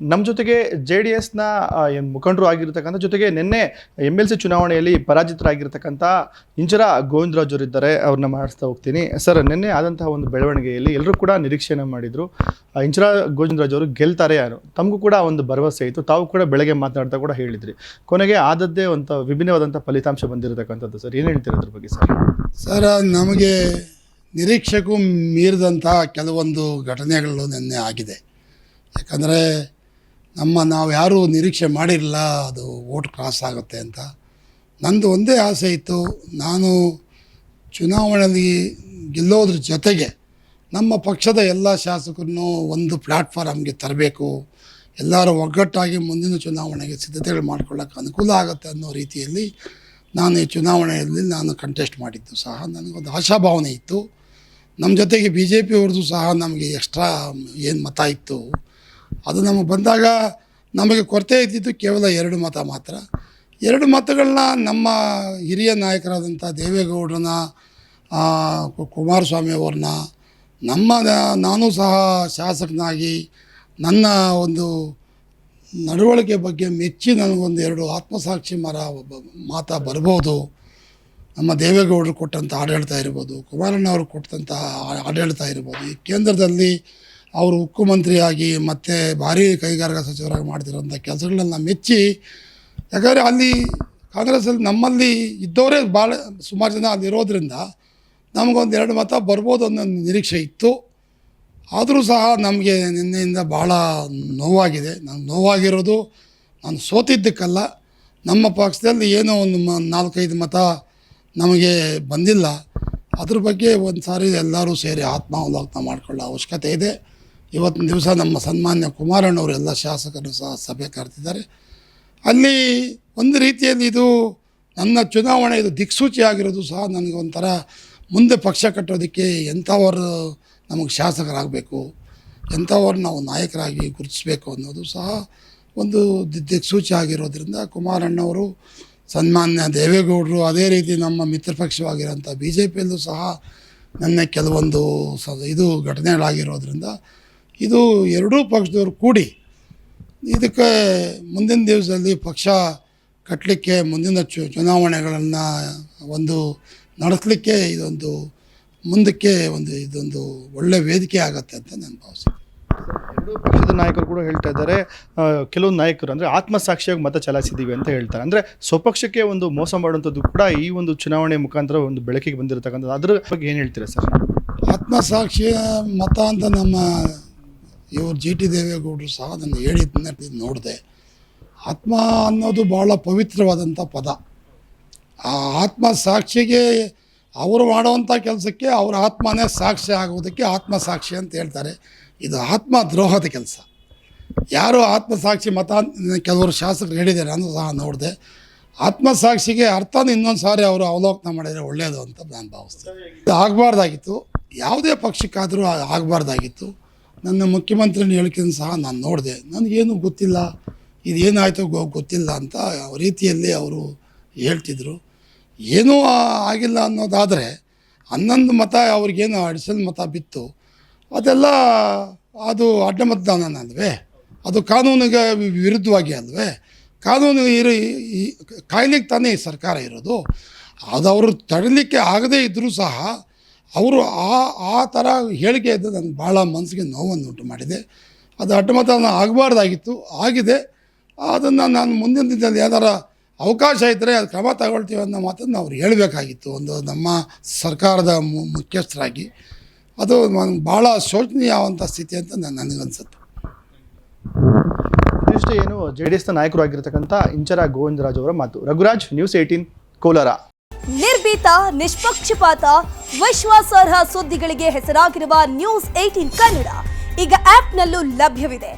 ನಮ್ಮ ಜೊತೆಗೆ JDSನ ಮುಖಂಡರು ಆಗಿರತಕ್ಕಂಥ ಜೊತೆಗೆ ನಿನ್ನೆ MLC ಚುನಾವಣೆಯಲ್ಲಿ ಪರಾಜಿತರಾಗಿರ್ತಕ್ಕಂಥ ಇಂಚರ ಗೋವಿಂದರಾಜ್ ಅವರು ಇದ್ದಾರೆ. ಅವ್ರನ್ನ ಮಾಡಿಸ್ತಾ ಹೋಗ್ತೀನಿ. ಸರ್, ನಿನ್ನೆ ಆದಂತಹ ಒಂದು ಬೆಳವಣಿಗೆಯಲ್ಲಿ ಎಲ್ಲರೂ ಕೂಡ ನಿರೀಕ್ಷೆಯನ್ನು ಮಾಡಿದ್ರು, ಇಂಚರ ಗೋವಿಂದರಾಜ್ ಅವರು ಗೆಲ್ತಾರೆ ಯಾರು, ತಮಗೂ ಕೂಡ ಒಂದು ಭರವಸೆ ಇತ್ತು. ತಾವು ಕೂಡ ಬೆಳಗ್ಗೆ ಮಾತನಾಡ್ತಾ ಕೂಡ ಹೇಳಿದ್ರಿ. ಕೊನೆಗೆ ಆದದ್ದೇ ಒಂದು ವಿಭಿನ್ನವಾದಂಥ ಫಲಿತಾಂಶ ಬಂದಿರತಕ್ಕಂಥದ್ದು. ಸರ್, ಏನು ಹೇಳ್ತೀರ ಅದ್ರ ಬಗ್ಗೆ? ಸರ್, ನಮಗೆ ನಿರೀಕ್ಷೆಗೂ ಮೀರಿದಂಥ ಕೆಲವೊಂದು ಘಟನೆಗಳು ನಿನ್ನೆ ಆಗಿದೆ. ಯಾಕಂದರೆ ನಾವು ಯಾರೂ ನಿರೀಕ್ಷೆ ಮಾಡಿರಲಿಲ್ಲ ಅದು ವೋಟ್ ಕ್ರಾಸ್ ಆಗುತ್ತೆ ಅಂತ. ನಂದು ಒಂದೇ ಆಸೆ ಇತ್ತು, ನಾನು ಚುನಾವಣೆಯಲ್ಲಿ ಗೆಲ್ಲೋದ್ರ ಜೊತೆಗೆ ನಮ್ಮ ಪಕ್ಷದ ಎಲ್ಲ ಶಾಸಕರನ್ನು ಒಂದು ಪ್ಲ್ಯಾಟ್ಫಾರ್ಮ್ಗೆ ತರಬೇಕು, ಎಲ್ಲರೂ ಒಗ್ಗಟ್ಟಾಗಿ ಮುಂದಿನ ಚುನಾವಣೆಗೆ ಸಿದ್ಧತೆಗಳು ಮಾಡ್ಕೊಳ್ಳೋಕ್ಕೆ ಅನುಕೂಲ ಆಗುತ್ತೆ ಅನ್ನೋ ರೀತಿಯಲ್ಲಿ ನಾನು ಈ ಚುನಾವಣೆಯಲ್ಲಿ ಕಂಟೆಸ್ಟ್ ಮಾಡಿದ್ದು ಸಹ ನನಗೊಂದು ಆಶಾಭಾವನೆ ಇತ್ತು. ನಮ್ಮ ಜೊತೆಗೆ BJP ಅವ್ರದ್ದು ಸಹ ನಮಗೆ ಎಕ್ಸ್ಟ್ರಾ ಏನು ಮತ ಇತ್ತು ಅದು ನಮಗೆ ಬಂದಾಗ ನಮಗೆ ಕೊರತೆ ಇದ್ದಿದ್ದು ಕೇವಲ 2 ಮತ ಮಾತ್ರ. 2 ಮತಗಳನ್ನ ನಮ್ಮ ಹಿರಿಯ ನಾಯಕರಾದಂಥ ದೇವೇಗೌಡರನ್ನ, ಕುಮಾರಸ್ವಾಮಿ ಅವ್ರನ್ನ, ನಾನು ಸಹ ಶಾಸಕನಾಗಿ ನನ್ನ ಒಂದು ನಡವಳಿಕೆ ಬಗ್ಗೆ ಮೆಚ್ಚಿ ನನಗೊಂದು 2 ಆತ್ಮಸಾಕ್ಷಿ ಮಾತ ಬರ್ಬೋದು. ನಮ್ಮ ದೇವೇಗೌಡರು ಕೊಟ್ಟಂಥ ಆಡಳಿತ ಇರ್ಬೋದು, ಕುಮಾರಣ್ಣವರು ಕೊಟ್ಟಂಥ ಆಡಳಿತ ಇರ್ಬೋದು, ಈ ಕೇಂದ್ರದಲ್ಲಿ ಅವರು ಮುಖ್ಯಮಂತ್ರಿಯಾಗಿ ಮತ್ತು ಭಾರೀ ಕೈಗಾರಿಕಾ ಸಚಿವರಾಗಿ ಮಾಡ್ತಿರೋಂಥ ಕೆಲಸಗಳನ್ನ ಮೆಚ್ಚಿ, ಯಾಕಂದರೆ ಅಲ್ಲಿ ಕಾಂಗ್ರೆಸ್ಸಲ್ಲಿ ನಮ್ಮಲ್ಲಿ ಇದ್ದವರೇ ಭಾಳ ಸುಮಾರು ಜನ ಅಲ್ಲಿರೋದ್ರಿಂದ ನಮಗೊಂದು 2 ಮತ ಬರ್ಬೋದು ಅನ್ನೋ ನಿರೀಕ್ಷೆ ಇತ್ತು. ಆದರೂ ಸಹ ನಮಗೆ ನಿನ್ನೆಯಿಂದ ಭಾಳ ನೋವಾಗಿದೆ. ನೋವಾಗಿರೋದು ನಾನು ಸೋತಿದ್ದಕ್ಕಲ್ಲ, ನಮ್ಮ ಪಕ್ಷದಲ್ಲಿ ಏನೋ ಒಂದು 4-5 ಮತ ನಮಗೆ ಬಂದಿಲ್ಲ. ಅದ್ರ ಬಗ್ಗೆ ಒಂದು ಸಾರಿ ಎಲ್ಲರೂ ಸೇರಿ ಆತ್ಮಾವಲೋಕನ ಮಾಡಿಕೊಳ್ಳೋ ಅವಶ್ಯಕತೆ ಇದೆ. ಇವತ್ತಿನ ದಿವಸ ನಮ್ಮ ಸನ್ಮಾನ್ಯ ಕುಮಾರಣ್ಣವರು ಎಲ್ಲ ಶಾಸಕರು ಸಹ ಸಭೆ ಕರೆದಿದ್ದಾರೆ. ಅಲ್ಲಿ ಒಂದು ರೀತಿಯಲ್ಲಿ ಇದು ನನ್ನ ಚುನಾವಣೆ ಇದು ದಿಕ್ಸೂಚಿ ಆಗಿರೋದು ಸಹ ನನಗೆ ಒಂಥರ ಮುಂದೆ ಪಕ್ಷ ಕಟ್ಟೋದಕ್ಕೆ ಎಂಥವರು ನಮಗೆ ಶಾಸಕರಾಗಬೇಕು, ಎಂಥವ್ರು ನಾವು ನಾಯಕರಾಗಿ ಗುರುತಿಸಬೇಕು ಅನ್ನೋದು ಸಹ ಒಂದು ದಿಕ್ಸೂಚಿ ಆಗಿರೋದ್ರಿಂದ ಕುಮಾರಣ್ಣವರು, ಸನ್ಮಾನ್ಯ ದೇವೇಗೌಡರು, ಅದೇ ರೀತಿ ನಮ್ಮ ಮಿತ್ರಪಕ್ಷವಾಗಿರೋಂಥ BJPಯಲ್ಲೂ ಸಹ ನನ್ನ ಕೆಲವೊಂದು ಘಟನೆಗಳಾಗಿರೋದ್ರಿಂದ ಇದು 2 ಪಕ್ಷದವರು ಕೂಡಿ ಇದಕ್ಕೆ ಮುಂದಿನ ದಿವಸದಲ್ಲಿ ಪಕ್ಷ ಕಟ್ಟಲಿಕ್ಕೆ, ಮುಂದಿನ ಚುನಾವಣೆಗಳನ್ನು ಒಂದು ನಡೆಸಲಿಕ್ಕೆ ಇದೊಂದು ಮುಂದಕ್ಕೆ ಇದೊಂದು ಒಳ್ಳೆಯ ವೇದಿಕೆ ಆಗುತ್ತೆ ಅಂತ ನಾನು ಭಾವಿಸ್ತೀನಿ. 2 ಪಕ್ಷದ ನಾಯಕರು ಕೂಡ ಹೇಳ್ತಾ ಇದ್ದಾರೆ, ಕೆಲವೊಂದು ನಾಯಕರು ಅಂದರೆ ಆತ್ಮಸಾಕ್ಷಿಯಾಗಿ ಮತ ಚಲಾಯಿಸಿದ್ದೀವಿ ಅಂತ ಹೇಳ್ತಾರೆ. ಅಂದರೆ ಸ್ವಪಕ್ಷಕ್ಕೆ ಒಂದು ಮೋಸ ಮಾಡುವಂಥದ್ದು ಕೂಡ ಈ ಒಂದು ಚುನಾವಣೆ ಮುಖಾಂತರ ಒಂದು ಬೆಳಕಿಗೆ ಬಂದಿರತಕ್ಕಂಥದ್ದು. ಅದ್ರ ಬಗ್ಗೆ ಏನು ಹೇಳ್ತೀರಾ ಸರ್? ಆತ್ಮಸಾಕ್ಷಿಯ ಮತ ಅಂತ ನಮ್ಮ ಇವರು GT ದೇವೇಗೌಡರು ಸಹ ನಾನು ಹೇಳಿದ್ದನ್ನ ನೋಡಿದೆ. ಆತ್ಮ ಅನ್ನೋದು ಭಾಳ ಪವಿತ್ರವಾದಂಥ ಪದ. ಆ ಆತ್ಮಸಾಕ್ಷಿಗೆ ಅವರು ಮಾಡುವಂಥ ಕೆಲಸಕ್ಕೆ ಅವರ ಆತ್ಮನೇ ಸಾಕ್ಷಿ ಆಗುವುದಕ್ಕೆ ಆತ್ಮಸಾಕ್ಷಿ ಅಂತ ಹೇಳ್ತಾರೆ. ಇದು ಆತ್ಮ ದ್ರೋಹದ ಕೆಲಸ. ಯಾರು ಆತ್ಮಸಾಕ್ಷಿ ಮತ ಕೆಲವರು ಶಾಸಕರು ಹೇಳಿದ್ದಾರೆ, ನಾನು ಸಹ ನೋಡಿದೆ. ಆತ್ಮಸಾಕ್ಷಿಗೆ ಅರ್ಥನ ಇನ್ನೊಂದು ಸಾರಿ ಅವರು ಅವಲೋಕನ ಮಾಡಿದರೆ ಒಳ್ಳೆಯದು ಅಂತ ನಾನು ಭಾವಿಸ್ತೇನೆ. ಇದು ಆಗಬಾರ್ದಾಗಿತ್ತು, ಯಾವುದೇ ಪಕ್ಷಕ್ಕಾದರೂ ಆಗಬಾರ್ದಾಗಿತ್ತು. ನನ್ನ ಮುಖ್ಯಮಂತ್ರಿನ ಹೇಳಿಕೆಯನ್ನು ಸಹ ನಾನು ನೋಡಿದೆ. ನನಗೇನು ಗೊತ್ತಿಲ್ಲ, ಇದೇನಾಯಿತು ಗೊತ್ತಿಲ್ಲ ಅಂತ ರೀತಿಯಲ್ಲಿ ಅವರು ಹೇಳ್ತಿದ್ರು. ಏನೂ ಆಗಿಲ್ಲ ಅನ್ನೋದಾದರೆ 11 ಮತ ಅವ್ರಿಗೇನು ಅಡಿಷನಲ್ ಮತ ಬಿತ್ತು, ಅದೆಲ್ಲ ಅದು ಅಡ್ಡ ಮತದಾನ ಅಲ್ವೇ, ಅದು ಕಾನೂನಿಗೆ ವಿರುದ್ಧವಾಗಿ ಅಲ್ವೇ. ಕಾನೂನು ಕಾಯ್ಲಿಕ್ಕೆ ತಾನೇ ಈ ಸರ್ಕಾರ ಇರೋದು. ಅದು ಅವರು ತಡಲಿಕ್ಕೆ ಆಗದೇ ಇದ್ದರೂ ಸಹ ಅವರು ಆ ಥರ ಹೇಳಿಕೆ ಇದ್ದು ನನಗೆ ಭಾಳ ಮನಸ್ಸಿಗೆ ನೋವನ್ನು ಉಂಟು ಮಾಡಿದೆ. ಅದು ಅಡ್ಡ ಮತದಾನ ಆಗಬಾರ್ದಾಗಿತ್ತು, ಆಗಿದೆ. ಅದನ್ನು ನಾನು ಮುಂದಿನ ದಿನದಲ್ಲಿ ಯಾವ್ದಾರ ಅವಕಾಶ ಇದ್ದರೆ ಅದು ಕ್ರಮ ತಗೊಳ್ತೀವಿ ಅನ್ನೋ ಮಾತನ್ನು ಅವ್ರು ಹೇಳಬೇಕಾಗಿತ್ತು. ಒಂದು ನಮ್ಮ ಸರ್ಕಾರದ ಮುಖ್ಯಸ್ಥರಾಗಿ ಅದು ಭಾಳ ಶೋಚನೀಯವಂಥ ಸ್ಥಿತಿ ಅಂತ ನನಗನ್ಸುತ್ತೆ. ಇದಿಷ್ಟು ಏನು JDSನ ನಾಯಕರು ಆಗಿರ್ತಕ್ಕಂಥ ಇಂಚರ ಗೋವಿಂದರಾಜ್ ಅವರ ಮಾತು. ರಘುರಾಜ್, ನ್ಯೂಸ್ 18, ಕೋಲಾರ. ನಿರ್ಭೀತ, ನಿಷ್ಪಕ್ಷಪಾತ, ವಿಶ್ವಾಸಾರ್ಹ ಸುದ್ದಿಗಳಿಗೆ ಹೆಸರಾಗಿರುವ ನ್ಯೂಸ್ 18 ಕನ್ನಡ ಈಗ ಆಪ್ನಲ್ಲೂ ಲಭ್ಯವಿದೆ.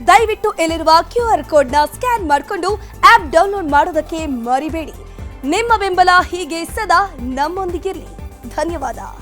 ದಯವಿಟ್ಟು ಇಲ್ಲಿರುವ QR ಕೋಡ್ನ ಸ್ಕ್ಯಾನ್ ಮಾಡಿಕೊಂಡು ಆಪ್ ಡೌನ್ಲೋಡ್ ಮಾಡೋದಕ್ಕೆ ಮರಿಬೇಡಿ. ನಿಮ್ಮ ಬೆಂಬಲ ಹೀಗೆ ಸದಾ ನಮ್ಮೊಂದಿಗಿರಲಿ. ಧನ್ಯವಾದ.